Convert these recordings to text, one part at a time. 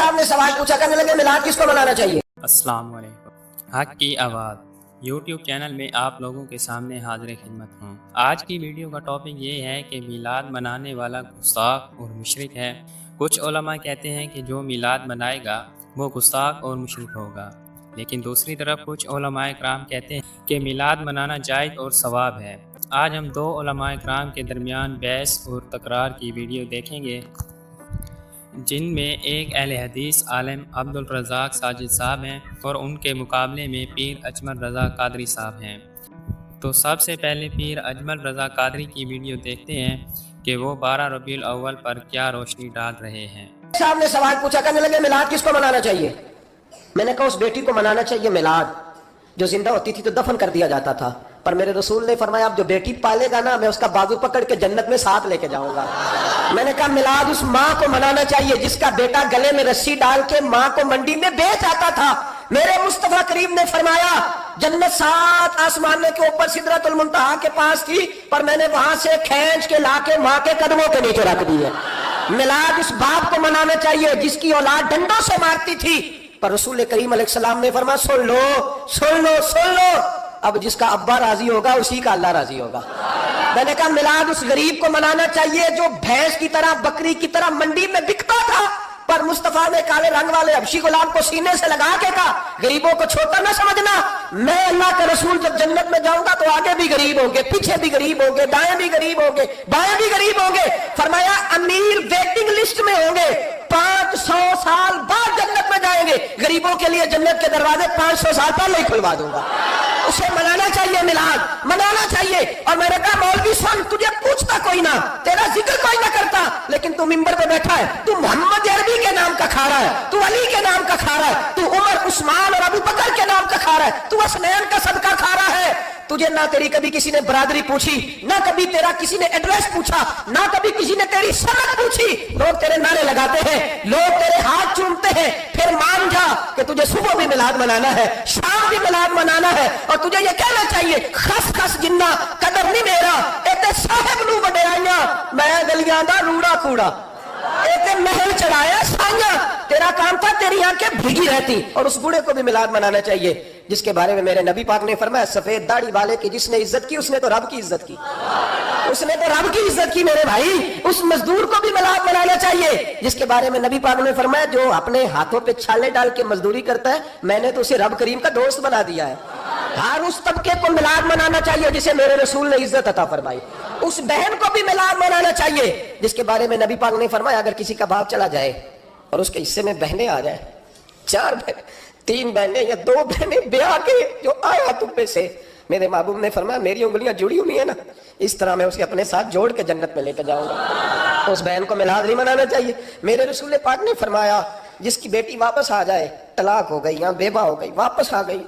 صاحب نے سوال پوچھا، کرنے لگے میلاد کس کو منانا چاہیے؟ السلام علیکم، حق کی آواز یوٹیوب چینل میں آپ لوگوں کے سامنے حاضر خدمت ہوں۔ آج کی ویڈیو کا ٹاپک یہ ہے کہ میلاد منانے والا گستاخ اور مشرک ہے۔ کچھ علماء کہتے ہیں کہ جو میلاد منائے گا وہ گستاخ اور مشرک ہوگا، لیکن دوسری طرف کچھ علماء کرام کہتے ہیں کہ میلاد منانا جائز اور ثواب ہے۔ آج ہم دو علماء کرام کے درمیان بحث اور تکرار کی ویڈیو دیکھیں گے، جن میں ایک اہل حدیث عالم عبدالرزاق ساجد صاحب ہیں اور ان کے مقابلے میں پیر اجمل رضا قادری صاحب ہیں۔ تو سب سے پہلے پیر اجمل رضا قادری کی ویڈیو دیکھتے ہیں کہ وہ 12 ربیع الاول پر کیا روشنی ڈال رہے ہیں۔ صاحب نے سوال پوچھا، کرنے لگے میلاد کس کو منانا چاہیے؟ میں نے کہا اس بیٹی کو منانا چاہیے میلاد جو زندہ ہوتی تھی تو دفن کر دیا جاتا تھا، پر میرے رسول نے فرمایا اب جو بیٹی پالے گا نا میں اس کا بازو پکڑ کے جنت میں ساتھ لے کے جاؤں گا۔ میں نے کہا میلاد اس ماں کو منانا چاہیے جس کا بیٹا گلے میں رسی ڈال کے ماں کو منڈی میں بیچ آتا تھا۔ میرے مصطفیٰ کریم نے فرمایا جنت 7 آسمان کے اوپر سدرۃ المنتہا کے پاس تھی، پر میں نے وہاں سے کھینچ کے لا کے ماں کے قدموں کے نیچے رکھ دی ہے۔ میلاد اس باپ کو منانا چاہیے جس کی اولاد ڈنڈوں سے مارتی تھی، پر رسول کریم علیہ السلام نے فرمایا سن لو سن لو سن لو، اب جس کا ابا راضی ہوگا اسی کا اللہ راضی ہوگا۔ میں نے کہا میلاد اس غریب کو منانا چاہیے جو بھینس کی طرح بکری کی طرح منڈی میں بکتا تھا، پر مصطفیٰ نے کالے رنگ والے حبشی غلام کو سینے سے لگا کے کہا غریبوں کو چھوٹا نہ سمجھنا، میں اللہ کا رسول جب جنت میں جاؤں گا تو آگے بھی غریب ہوں گے، پیچھے بھی غریب ہوں گے، دائیں بھی غریب ہوں گے، بائیں بھی غریب ہوں گے۔ فرمایا امیر ویٹنگ لسٹ میں ہوں گے، 500 سال بعد جنت میں جائیں گے، غریبوں کے لیے جنت کے دروازے 500 سال پہلے ہی کھلوا دوں گا۔ اسے منانا چاہیے، میلاد منانا چاہیے۔ اور میں نے کہا مولوی سن، تجھے پوچھتا کوئی نہ، تیرا ذکر کوئی نہ کرتا، لیکن تو ممبر پہ بیٹھا ہے، تو محمد عربی کے نام کا کھا رہا ہے، تو علی کے نام کا کھا رہا ہے، تو عمر عثمان اور ابو بکر کے نام کا کھا رہا ہے، تو حسنین کا صدقہ کھا رہا ہے۔ تجھے نہ تیری کبھی کسی نے برادری پوچھی، نہ کبھی تیرا کسی نے ایڈریس پوچھا، نہ کبھی کسی نے تیری سند پوچھی، لوگ تیرے نعرے لگاتے ہیں، لوگ تیرے ہاتھ چومتے ہیں، پھر مان جا کہ تجھے صبح بھی میلاد منانا ہے، شام بھی میلاد منانا ہے، اور تجھے یہ کہنا چاہیے خس خس جنہ قدر نہیں میرا ایتے صاحب نو وڈیائیاں میں گلیاں دا روڑا کوڑا، ایتے محل چڑھایا سائیاں، تیرا کام تھا تیری آنکھیں بھیگی رہتی۔ اور اس بوڑھے کو بھی میلاد منانا چاہیے جس کے بارے میں میرے نبی پاک نے فرمایا سفید داڑھی والے کی جس نے عزت کی اس نے تو رب کی عزت کی، اس نے تو رب کی عزت کی میرے بھائی۔ اس مزدور کو بھی میلاد منانا چاہیے جس کے بارے میں نبی پاک نے فرمایا جو اپنے ہاتھوں پہ چھالے ڈال کے مزدوری کرتا ہے میں نے تو اسے رب کریم کا دوست بنا دیا ہے۔ ہر اس طبقے کو میلاد منانا چاہیے جسے میرے رسول نے عزت عطا فرمائی۔ اس بہن کو بھی میلاد منانا چاہیے جس کے بارے میں نبی پاک نے فرمایا اگر کسی کا باپ چلا جائے اور اس کے حصے میں بہنیں آ جائیں، 4 بہنیں، 3 بہنیں یا 2 بہنیں بیاہ کے جو آیا تم پہ سے، میرے محبوب نے فرمایا میری انگلیاں جڑی ہوئی ہیں نا اس طرح میں اسے اپنے ساتھ جوڑ کے جنت میں لے کے جاؤں گا۔ اس بہن کو میلاد نہیں منانا چاہیے۔ میرے رسول پاک نے فرمایا جس کی بیٹی واپس آ جائے، طلاق ہو گئی یا بیوہ ہو گئی، واپس آ گئی،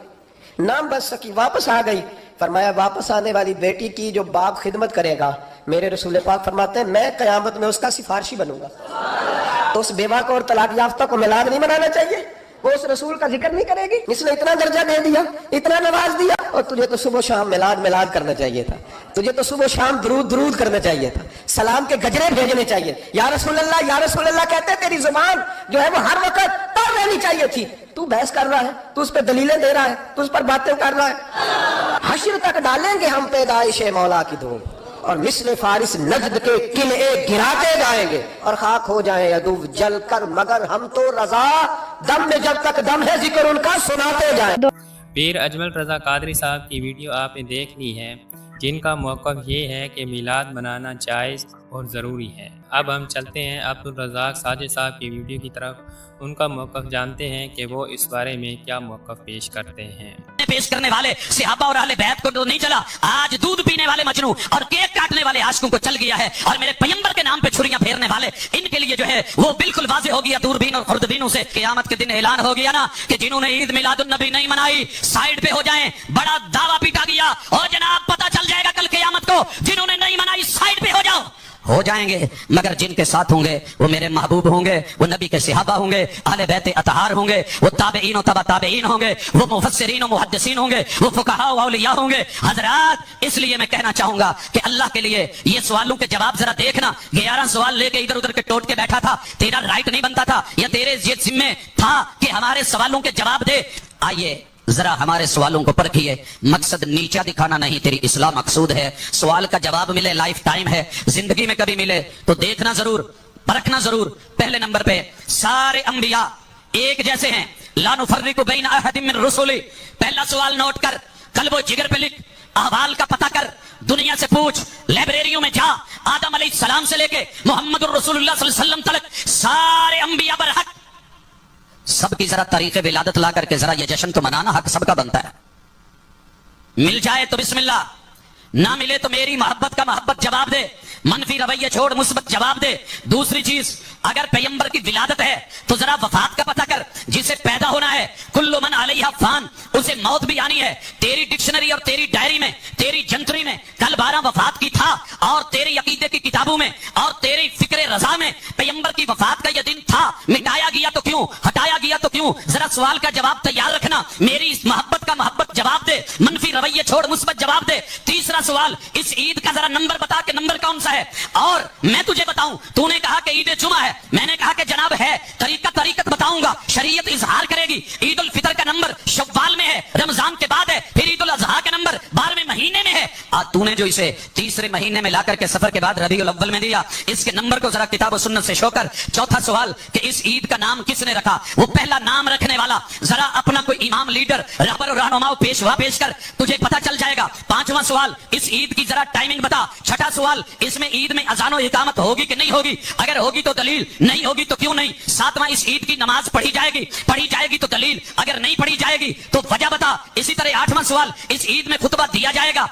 نام بچ سکی، واپس آ گئی، فرمایا واپس آنے والی بیٹی کی جو باپ خدمت کرے گا میرے رسول پاک فرماتے ہیں میں قیامت میں اس کا سفارشی بنوں گا۔ تو اس بیوہ کو اور طلاق یافتہ کو میلاد نہیں منانا چاہیے، وہ اس رسول کا ذکر نہیں کرے گی جس نے اتنا درجہ دے دیا، اتنا نواز دیا، اور تجھے تو صبح و شام میلاد میلاد کرنا چاہیے تھا، تجھے تو صبح و شام درود درود کرنا چاہیے تھا، سلام کے گجرے بھیجنے چاہیے، یا رسول اللہ کہتے تیری زبان جو ہے وہ ہر وقت تر رہنی چاہیے تھی، تو بحث کر رہا ہے، تو اس پہ دلیلیں دے رہا ہے، تو اس پر باتیں کر رہا ہے۔ حشر تک ڈالیں گے ہم پیدائش مولا کی دھوم اور مثل فارس نجد کے قلعے گراتے جائیں گے اور خاک ہو جائیں عدو جل کر مگر ہم تو رضا دم میں جب تک دم ہے ذکر ان کا سناتے جائیں۔ پیر اجمل رضا قادری صاحب کی ویڈیو آپ نے دیکھ لی ہے جن کا موقف یہ ہے کہ میلاد منانا جائز اور ضروری ہے۔ اب ہم چلتے ہیں عبدالرزاق ساجد صاحب کی ویڈیو کی طرف، ان کا موقف جانتے ہیں کہ وہ اس بارے میں کیا موقف پیش کرتے ہیں۔ پیش کرنے والے صحابہ اور اہل بیت کو تو نہیں چلا، آج دودھ پینے والے مجنو اور کیک کاٹنے والے عاشقوں کو چل گیا ہے، اور میرے پیغمبر کے نام پہ چھریاں پھیرنے والے ان کے لیے جو ہے وہ بالکل واضح ہو گیا دوربین اور خوردبینوں سے۔ قیامت کے دن اعلان ہو گیا نا کہ جنہوں نے عید میلاد النبی نہیں منائی سائیڈ پہ ہو جائیں، بڑا دعویٰ پیٹا گیا، اور جناب پتہ چل جائے گا کل قیامت کو جنہوں نے نہیں منائی سائیڈ پہ ہو جاؤ۔ ہو جائیں گے مگر جن کے ساتھ ہوں گے وہ میرے محبوب ہوں گے, وہ نبی کے صحابہ ہوں گے, اہل بیت اطہار ہوں گے, وہ تابعین و تبع تابعین ہوں گے, وہ مفسرین و محدثین ہوں گے, وہ فقہاء و اولیاء ہوں گے. حضرات اس لیے میں کہنا چاہوں گا کہ اللہ کے لیے یہ سوالوں کے جواب ذرا دیکھنا. 11 سوال لے کے ادھر ادھر کے ٹوٹ کے بیٹھا تھا, تیرا رائٹ نہیں بنتا تھا یا تیرے یہ ذمہ تھا کہ ہمارے سوالوں کے جواب دے. آئیے ذرا ہمارے سوالوں کو پرکھیے. مقصد نیچا دکھانا نہیں, تیری اصلاح مقصود ہے. سوال کا جواب ملے لائف ٹائم ہے, زندگی میں کبھی ملے تو دیکھنا ضرور, پرکھنا ضرور. پہلے نمبر پہ سارے انبیاء ایک جیسے ہیں, لا نفرق بین احد من رسلی. پہلا سوال نوٹ کر, قلب و جگر پہ لکھ, احوال کا پتہ کر, دنیا سے پوچھ, لائبریریوں میں جا. آدم علیہ السلام سے لے کے محمد الرسول اللہ صلی اللہ علیہ وسلم تلک سارے انبیاء برحق. سب کی ذرا تاریخ ولادت لا کر کے ذرا یہ جشن تو منانا حق سب کا بنتا ہے. مل جائے تو بسم اللہ, نہ ملے تو میری محبت کا محبت جواب دے, منفی رویہ چھوڑ مثبت جواب دے. دوسری چیز, اگر پیغمبر کی ولادت ہے تو ذرا وفات کا پتہ کر. جسے پیدا ہونا ہے کل من علیہ فان, اسے موت بھی آنی ہے. تیری ڈکشنری اور تیری ڈائری میں, تیری جنتری میں کل 12 وفات کی تھا, اور تیری عقیدے کی کتابوں میں اور تیری فکر رضا میں پیغمبر کی وفات کا یہ دن تھا. مٹایا گیا تو کیوں, ہٹایا گیا تو کیوں؟ ذرا سوال کا جواب تیار رکھنا. میری اس محبت کا محبت جواب دے, منفی رویہ چھوڑ مثبت جواب دے. تیسرا سوال, اس عید کا ذرا نمبر بتا کہ نمبر کون سا ہے. اور میں تجھے بتاؤں, تو نے کہا کہ عید جمعہ ہے, میں نے کہا کہ جناب ہے, طریقت بتاؤں گا, شریعت اظہار کرے گی. عید الفطر کا نمبر شوال میں ہے, رمضان کے بعد ہے, پھر عید الاضحیٰ کا نمبر 12ویں مہینے میں ہے. تو نے جو اسے تیسرے مہینے میں لا کر کے سفر کے بعد ربیع الاول میں دیا, اس کے نمبر کو ذرا کتاب و سنت سے شو کر. چوتھا سوال کہ اس عید کا نام کس نے رکھا, وہ پہلا نام رکھنے والا ذرا اپنا کوئی امام, لیڈر, رہبر اور رہنما پیشوا پیش کر, تجھے پتہ چل جائے گا. پانچواں سوال, اس عید کی ذرا ٹائمنگ بتا. چھٹا سوال, اس میں عید میں اذان و اقامت ہوگی کہ نہیں ہوگی, اگر ہوگی تو دلیل, نہیں ہوگی تو کیوں نہیں. ساتواں, اس عید کی نماز پڑھی جائے گی تو دلیل, اگر نہیں پڑھی جائے گی تو وجہ بتا. اسی طرح 8واں سوال, اس عید میں خطبہ دیا جائے گا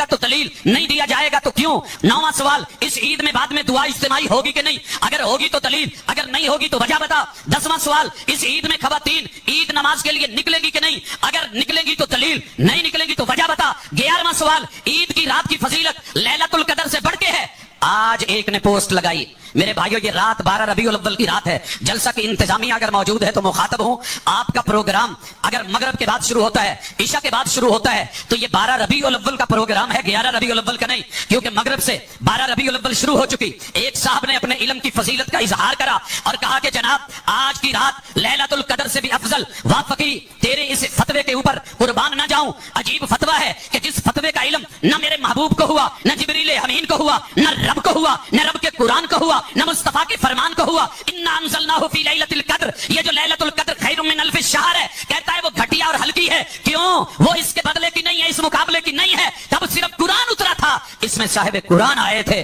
تو دلیل, نہیں دیا جائے گا تو کیوں. 9واں سوال, اس عید میں بعد میں دعا اجتماعی ہوگی کہ نہیں, اگر ہوگی تو دلیل, اگر نہیں ہوگی تو وجہ بتا. 10واں سوال, اس عید میں خواتین عید نماز کے لیے نکلے گی کہ نہیں, اگر نکلے گی تو دلیل, نہیں نکلے گی تو وجہ بتا. 11واں سوال, عید کی رات کی فضیلت لیلۃ القدر سے بڑھ کے ہے. آج ایک نے پوسٹ لگائی, میرے بھائیو یہ رات 12 ربیع الاول کی رات ہے. جلسہ کی انتظامیہ اگر موجود ہے تو مخاطب ہوں, آپ کا پروگرام اگر مغرب کے بعد شروع ہوتا ہے, عشاء کے بعد شروع ہوتا ہے, تو یہ 12 ربیع الاول کا پروگرام ہے, 11 ربیع الاول کا نہیں, کیونکہ مغرب سے 12 ربیع الاول شروع ہو چکی. ایک صاحب نے اپنے علم کی فضیلت کا اظہار کرا اور کہا کہ جناب آج کی رات لیلۃ القدر سے بھی افضل. وافقی تیرے اس فتوے کے اوپر قربان نہ جاؤں. عجیب فتویٰ ہے کہ جس فتوے کا علم نہ میرے محبوب کو ہوا, نہ جبریل امین کو ہوا, نہ رب کو ہوا, نہ رب کے قرآن کو ہوا, نہ مصطفیٰ کے فرمان کو ہوا. انا انزلناہ فی لیلۃ القدر, یہ جو لیلۃ القدر خیر من الف شہر ہے, کہتا ہے وہ گھٹیا اور ہلکی ہے. کیوں؟ وہ اس کے بدلے کی نہیں ہے, اس مقابلے کی نہیں ہے. تب صرف قرآن اترا تھا, اس میں صاحب قرآن آئے تھے.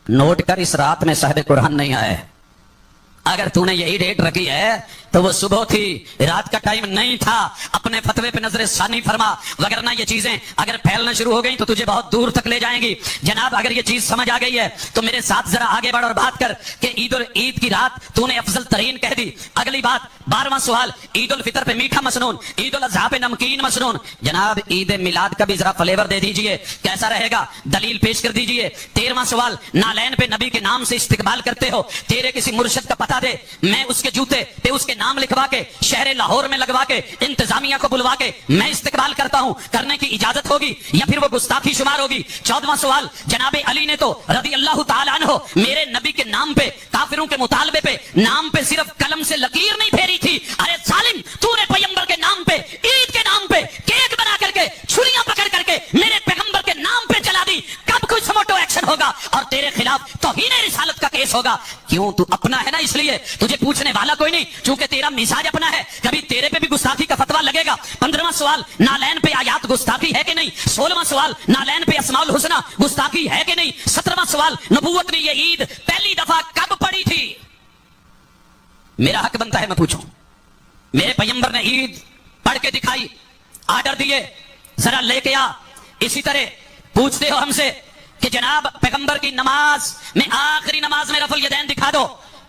نوٹ کر, اس رات میں صاحب قرآن نہیں آئے. اگر تو نے یہی ڈیٹ رکھی ہے تو وہ صبح تھی, رات کا ٹائم نہیں تھا. اپنے فتوے پہ نظر ثانی فرما, وگرنہ یہ چیزیں اگر پھیلنا شروع ہو گئی تو تجھے بہت دور تک لے جائیں گی. جناب اگر یہ چیز سمجھ آ گئی ہے تو میرے ساتھ ذرا آگے بڑھ اور بات کر کہ عید کی رات تو نے افضل ترین کہہ دی. اگلی بات, 12واں سوال, عید الفطر پہ میٹھا مسنون, عید الاضحیٰ پہ نمکین مسنون. جناب عید میلاد کا بھی ذرا فلیور دے دیجئے, کیسا رہے گا, دلیل پیش کر دیجئے. 13واں سوال, نالین پہ نبی کے نام سے استقبال کرتے ہو, تیرے کسی مرشد کا پتہ دے, میں اس کے جوتے پہ اس کے نام لکھوا کے شہر لاہور میں لگوا کے انتظامیہ کو بلوا کے میں استقبال کرتا ہوں, کرنے کی اجازت ہوگی یا پھر وہ گستاخی شمار ہوگی. 14واں سوال, جناب علی نے تو رضی اللہ تعالیٰ عنہ میرے نبی کے نام پہ, کافروں کے مطالبے پہ, نام پہ صرف قلم سے لکیر نہیں پھیری تھی. ارے ظالم, تو نے پیغمبر کے نام پہ, عید کے نام پہ کیک بنا کر کے, چھریاں پکڑ کر کے میرے پیغمبر کے نام پہ چلا دی. کب کوئی سموٹو ایکشن ہوگا اور تیرے خلاف توہین رسالت کا کیس ہوگا. کیوں؟ تو اپنا ہے نا, اس لیے تجھے پوچھنے والا کوئی نہیں, چونکہ تیرا مزاج اپنا ہے, کبھی تیرے پہ بھی گستاخی کا فتویٰ لگے گا. 15واں سوال, نالین پہ آیات گستاخی ہے کہ نہیں. 16واں سوال, نالین پہ اسماء الحسنی گستاخی ہے کہ نہیں. 17واں سوال, نبوت نے یہ عید پہلی دفعہ کب پڑھی تھی. میرا حق بنتا ہے میں پوچھوں, میرے پیغمبر نے عید پڑھ کے دکھائی, آرڈر دیے, ذرا لے کے آ. اسی طرح پوچھتے ہو ہم سے کہ جناب پیغمبر کی نماز میں آخری نماز میں رفع الیدین دکھا دو,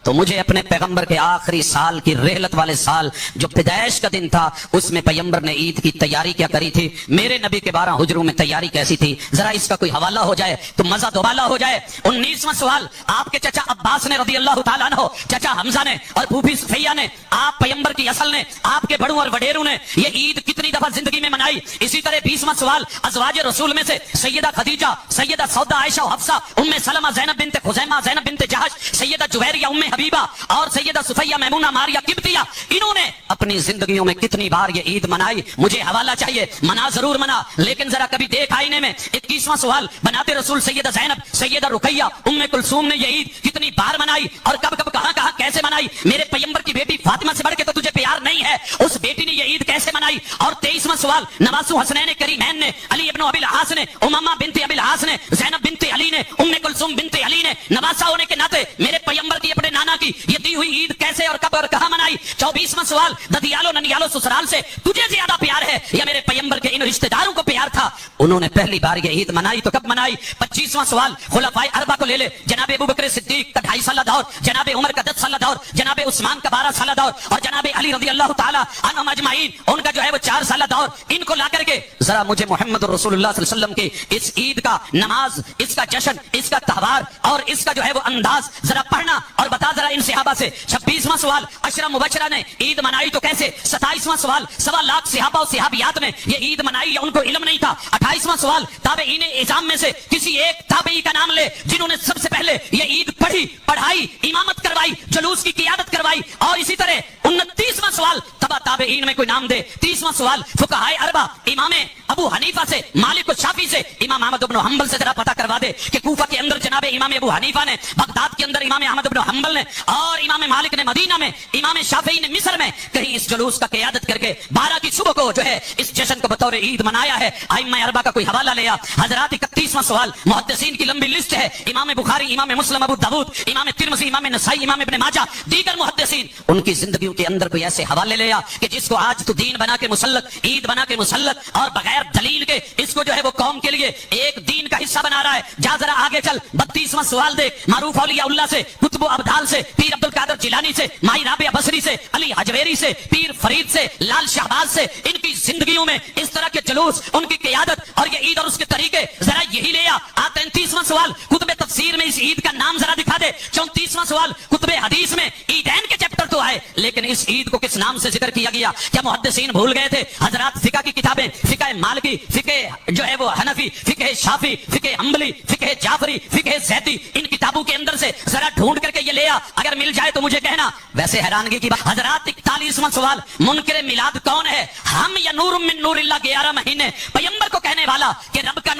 تو مجھے اپنے پیغمبر کے آخری سال کی رحلت والے سال جو پیدائش کا دن تھا اس میں پیغمبر نے عید کی تیاری کیا کری تھی، میرے نبی کے 12 ہجروں میں تیاری کیسی تھی، ذرا اس کا کوئی حوالہ ہو جائے تو مزہ دوبالا ہو جائے۔ 19واں سوال، آپ کے چچا عباس نے رضی اللہ تعالیٰ عنہ، چچا حمزہ نے اور پھوپھی صفیہ نے، آپ پیغمبر کی اصل نے، آپ کے بڑوں اور وڈیروں نے یہ عید کتنی دفعہ زندگی میں منائی؟ اسی طرح 20واں سوال، ازواج رسول میں سے سیدہ خدیجہ، سیدہ سودا عائشہ و حفصہ، ام سلمہ زینب بنت خزیمہ زینب بنت جہش، سیدہ جویریہ ام حبیبہ اور سیدہ صفیہ میمونہ ماریہ قبطیہ، انہوں نے اپنی زندگیوں میں کتنی بار یہ عید منائی؟ مجھے حوالہ چاہیے۔ منا ضرور منا، لیکن ذرا کبھی دیکھ آئینے میں۔ 21واں سوال، بنات رسول سیدہ زینب، سیدہ رقیہ، ام کلثوم نے یہ عید کتنی بار منائی اور کب کب کہاں کہاں کیسے منائی؟ میرے پیغمبر کی بیٹی فاطمہ سے بڑھ کے تو تجھے پیار نہیں ہے، اس بیٹی نے یہ عید کیسے منائی؟ اور 23واں سوال، نواسو حسنین کریمین نے، علی ابن ابی العاص نے، امامہ بنت ابی العاص نے، زینب بنت علی نے، ام کلثوم بنت علی نے نواسہ ہونے کے ناطے میرے پیغمبر کی اپنے نانا کی یہ دی ہوئی عید کیسے اور کب اور کہاں منائی؟ 24واں سوال، ددیالو ننیالو سسرال سے تجھے زیادہ پیار ہے یا میرے پیغمبر کے ان رشتہ داروں کو پیار تھا؟ انہوں نے پہلی بار یہ عید منائی تو کب منائی؟ 25واں سوال، خلفائے اربعہ کو لے لے، جناب ابو بکر صدیق کا 2.5 سالہ دور، جناب عمر کا 10 سالہ دور، جناب عثمان کا 12 سالہ دور اور جناب علی رضی اللہ تعالی عنہم اجمعین ان کا جو ہے وہ 4 سالہ دور، ان کو لا کر کے ذرا مجھے محمد رسول اللہ صلی اللہ علیہ وسلم کی اس عید کا نماز، اس کا جشن، اس کا تہوار اور اس کا جو ہے وہ انداز ذرا پڑھنا اور بتا ذرا ان صحابہ سے۔ 26واں سوال، عشرہ مبشرہ نے عید منائی تو کیسے؟ 27واں سوال، 1.25 لاکھ صحابہ و صحابیات میں یہ عید منائی یا ان کو علم نہیں تھا؟ 28واں سوال، تابعین اعظام میں سے کسی ایک تابعی کا نام لے جنہوں نے سب سے پہلے یہ عید پڑھی، پڑھائی، امامت کروائی، جلوس کی قیادت کروائی۔ اور اسی طرح 29واں سوال، تبع تابعین میں کوئی نام دے۔ 30واں سوال، فقہائے اربعہ، امام ابو حنیفہ سے، مالک و شافعی سے، امام احمد بن حنبل سے ذرا پتہ کروا دے کہ کوفہ کے اندر جناب امام ابو حنیفہ نے، بغداد کے اندر امام احمد بن حنبل نے اور امام مالک نے مدینہ میں، امام شافعی نے مصر میں کہیں اس جلوس کا قیادت کر کے 12 کی صبح کو جو ہے اس جشن کو بطور عید منایا ہے؟ ائمہ اربعہ کا کوئی حوالہ لیا؟ حضرات 31واں سوال، محدثین کی لمبی لسٹ ہے، امام بخاری، امام مسلم، ابو داؤد، امام ترمذی، امام نسائی، امام ابن ماجہ، دیگر محدثین، ان کی زندگیوں کے اندر کوئی ایسے حوالے لیا کہ جس کو آج تو دین بنا کے مسلط، عید بنا کے مسلط اور بغیر دلیل کے اس کو جو ہے وہ قوم کے لیے ایک دین کا حصہ بنا رہا ہے؟ جا ذرا آگے چل، 32واں سوال دیکھ، معروف اولیاء اللہ سے، کتب و ابدال سے، پیر عبد القادر جیلانی سے، مائی رابعہ بصری سے، علی حجویری سے، پیر فرید سے، لال شہباز سے، ان کی زندگیوں میں اس طرح کے جلوس، ان کی قیادت اور یہ عید اور اس کے طریقے ذرا یہی لیا۔ 33واں سوال، کتب تفسیر میں اس عید کا نام ذرا دکھا دے۔ 34واں سوال، کتب حدیث میں عیدین کے چیپٹر تو آئے لیکن اس عید کو کس نام سے ذکر کیا گیا؟ کیا محدثین بھول گئے تھے؟ حضرات فقہ کی کتابیں، فقہ مالکی، فقہ جو ہے وہ حنفی، فقہ شافعی، فقہ حنبلی، فقہ جعفری، فقہ زیدی، ان کتابوں کے اندر سے ذرا ڈھونڈ کر کے یہ لیا، اگر مل جائے تو مجھے کہنا۔ ویسے حیرانگی کی بات، حضرات 41واں سوال، منکر میلاد کون ہے؟ ہم یا نور من نور اللہ؟ 11 مہینے پیغمبر کو کہنے والا کہ رب کا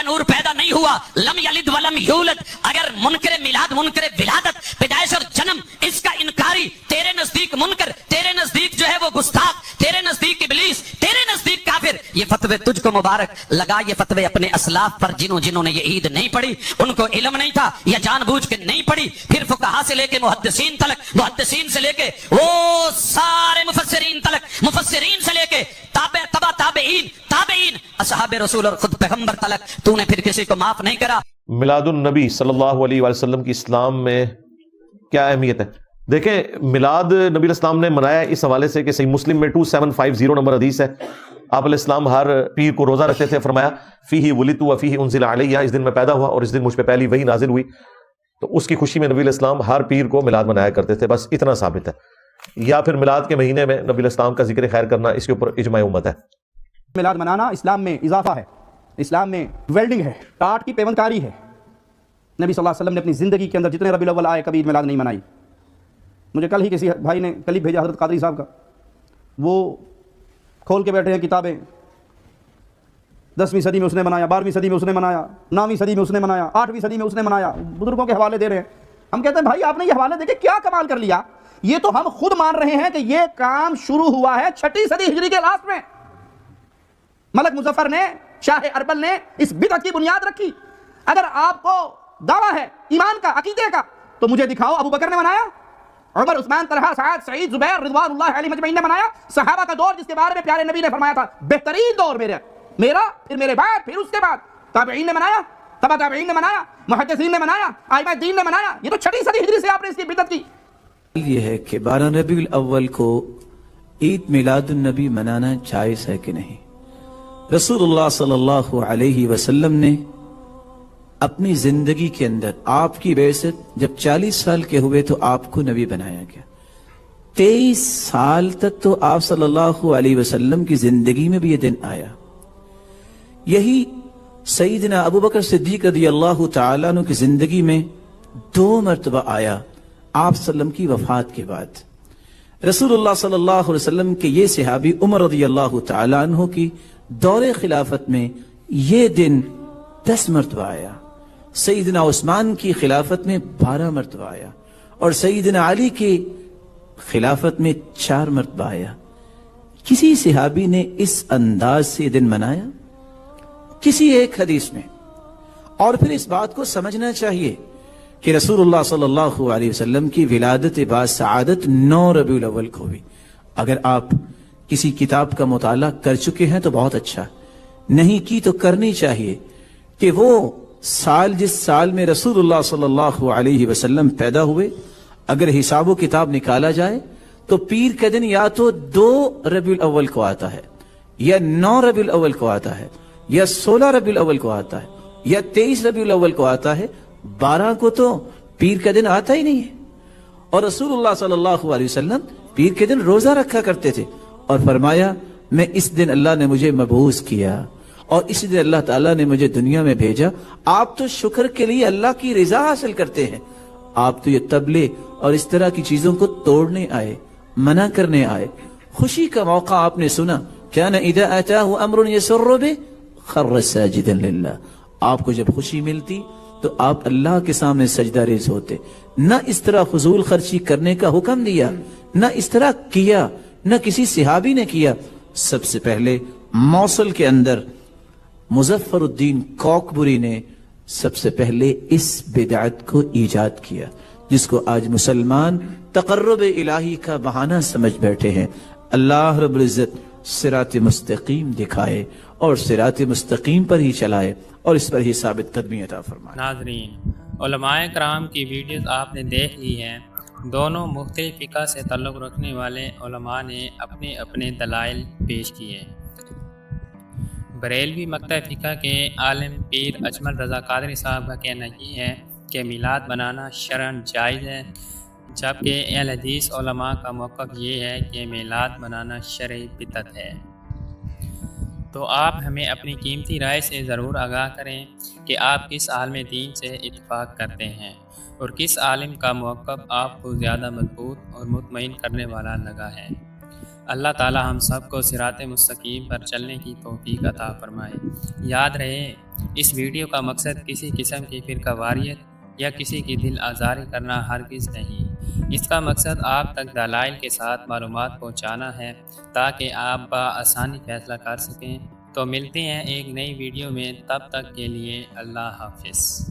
نور پیدا نہیں ہوا، لم یلد ولم یولد۔ اگر منکر میلاد، منکر ولادت، پیدائش اور جنم، اس کا انکاری تیرے نزدیک منکر، تیرے نزدیک جو ہے وہ گستاخ، تیرے نزدیک ابلیس، تیرے نزدیک کافر، یہ فتوے تجھ کو مبارک۔ لگا یہ فتوے اپنے اسلاف پر جنہوں نے یہ عید نہیں پڑھی، ان کو علم نہیں تھا یا جان بوجھ کے نہیں پڑھی۔ پھر فقہا سے لے کے محدثین تلک، محدثین سے لے کے وہ سارے مفسرین تلک، مفسرین سے لے کے تبع تابعین، اصحاب رسول اور خود پیغمبر تلک، تو نے پھر کسی کو معاف نہیں کرا۔ میلاد النبی صلی اللہ علیہ وآلہ وسلم کی اسلام میں کیا اہمیت ہے؟ دیکھیں، میلاد نبی علیہ السلام نے منایا اس حوالے سے کہ صحیح مسلم میں 2750 نمبر حدیث ہے، آپ علیہ السلام ہر پیر کو روزہ رکھتے تھے، فرمایا فیہ ولدت وفیہ انزل علیہ، اس دن میں پیدا ہوا اور اس دن مجھ پہ پہلی وحی نازل ہوئی، تو اس کی خوشی میں نبی علیہ السلام ہر پیر کو میلاد منایا کرتے تھے، بس اتنا ثابت ہے۔ یا پھر میلاد کے مہینے میں نبی علیہ السلام کا ذکر خیر کرنا، اس کے اوپر اجماع امت ہے۔ میلاد منانا اسلام میں اضافہ ہے، اسلام میں ویلڈنگ ہے، کاٹ کی پیوند کاری ہے۔ نبی صلی اللہ علیہ وسلم نے اپنی زندگی کے اندر جتنے ربیع الاول آئے کبھی میلاد نہیں منائی۔ مجھے کل ہی کسی بھائی نے کلپ بھیجا حضرت قادری صاحب کا، وہ کھول کے بیٹھے ہیں کتابیں، 10ویں صدی میں اس نے منایا، 12ویں صدی میں اس نے منایا، 9ویں صدی میں اس نے منایا، 8ویں صدی میں اس نے منایا، بزرگوں کے حوالے دے رہے ہیں۔ ہم کہتے ہیں بھائی آپ نے یہ حوالے دے کے کیا کمال کر لیا؟ یہ تو ہم خود مان رہے ہیں کہ یہ کام شروع ہوا ہے 6 صدی ہجری کے لاسٹ میں، ملک مظفر نے، شاہ اربل نے اس بدعت کی بنیاد رکھی۔ اگر آپ کو دعویٰ ہے ایمان کا، عقیدے کا، تو مجھے دکھاؤ ابو بکر نے منایا، عمر، عثمان، طلحہ، سعد، سعید، زبیر رضوان اللہ علیہم اجمعین نے منایا۔ صحابہ کا دور جس کے بارے میں پیارے نبی نے فرمایا تھا بہترین دور میرا، پھر میرے بعد، پھر اس کے بعد تابعین نے منایا، تبع تابعین نے منایا۔ محدثین نے منایا, ائمہ دین نے منایا. یہ تو 6 صدی ہجری سے آپ نے اس کی بدعت کی. یہ ہے کہ 12 ربیع الاول کو عید میلاد النبی منانا جائز ہے کہ نہیں. رسول اللہ صلی اللہ علیہ وسلم نے اپنی زندگی کے اندر, آپ کی بعثت جب 40 سال کے ہوئے تو آپ کو نبی بنایا گیا. 23 سال تک تو آپ صلی اللہ علیہ وسلم کی زندگی میں بھی یہ دن آیا. یہی سیدنا ابو بکر صدیق رضی اللہ تعالیٰ عنہ کی زندگی میں 2 مرتبہ آیا آپ صلی اللہ علیہ وسلم کی وفات کے بعد. رسول اللہ صلی اللہ علیہ وسلم کے یہ صحابی عمر رضی اللہ تعالیٰ عنہ کی دور خلافت میں یہ دن 10 مرتبہ آیا. سیدنا عثمان کی خلافت میں 12 مرتبہ آیا, اور سیدنا علی کی خلافت میں 4 مرتبہ آیا. کسی صحابی نے اس انداز سے یہ دن منایا؟ کسی ایک حدیث میں. اور پھر اس بات کو سمجھنا چاہیے کہ رسول اللہ صلی اللہ علیہ وسلم کی ولادت با سعادت 9 ربیع الاول کو ہوئی. اگر آپ کسی کتاب کا مطالعہ کر چکے ہیں تو بہت اچھا, نہیں کی تو کرنی چاہیے کہ وہ سال جس سال میں رسول اللہ صلی اللہ علیہ وسلم پیدا ہوئے, اگر حساب و کتاب نکالا جائے تو پیر کا دن یا تو 2 ربیع الاول کو آتا ہے, یا 9 ربیع الاول کو آتا ہے, یا 16 ربیع الاول کو آتا ہے, یا 23 ربیع الاول کو آتا ہے. 12 کو تو پیر کا دن آتا ہی نہیں ہے. اور رسول اللہ صلی اللہ علیہ وسلم پیر کے دن روزہ رکھا کرتے تھے, اور فرمایا میں اس دن اللہ نے مجھے مبعوث کیا, اور اسی دن اللہ تعالیٰ نے مجھے دنیا میں بھیجا. آپ تو شکر کے لیے اللہ کی رضا حاصل کرتے ہیں, آپ تو یہ طبلے اور اس طرح کی چیزوں کو توڑنے آئے, منع کرنے آئے. خوشی کا موقع آپ نے سنا, کان اذا اتاہ امر یسر بہ خر ساجدا للہ. آپ کو جب خوشی ملتی تو آپ اللہ کے سامنے سجدہ ریز ہوتے. نہ اس طرح فضول خرچی کرنے کا حکم دیا, نہ اس طرح کیا, نہ کسی صحابی نے کیا. سب سے پہلے موصل کے اندر مظفر الدین کوکبری نے سب سے پہلے اس بدعت کو ایجاد کیا, جس کو آج مسلمان تقرب الہی کا بہانہ سمجھ بیٹھے ہیں. اللہ رب العزت صراط مستقیم دکھائے اور صراط مستقیم پر ہی چلائے, اور اس پر ہی ثابت قدمی عطا فرمائے. ناظرین, علماء کرام کی ویڈیوز آپ نے دیکھ لی ہیں. دونوں مختلف فقہ سے تعلق رکھنے والے علماء نے اپنے اپنے دلائل پیش کیے. بریلوی مکتب فقہ کے عالم پیر اجمل رضا قادری صاحب کا کہنا یہ ہے کہ میلاد منانا شرعاً جائز ہے, جبکہ اہل حدیث علماء کا موقف یہ ہے کہ میلاد منانا شرعی بدعت ہے. تو آپ ہمیں اپنی قیمتی رائے سے ضرور آگاہ کریں کہ آپ کس عالم دین سے اتفاق کرتے ہیں, اور کس عالم کا موقف آپ کو زیادہ مضبوط اور مطمئن کرنے والا لگا ہے. اللہ تعالی ہم سب کو صراط مستقیم پر چلنے کی توفیق عطا فرمائے. یاد رہے, اس ویڈیو کا مقصد کسی قسم کی فرقہ واریت یا کسی کی دل آزاری کرنا ہرگز نہیں. اس کا مقصد آپ تک دلائل کے ساتھ معلومات پہنچانا ہے تاکہ آپ بآسانی فیصلہ کر سکیں. تو ملتے ہیں ایک نئی ویڈیو میں, تب تک کے لیے اللہ حافظ.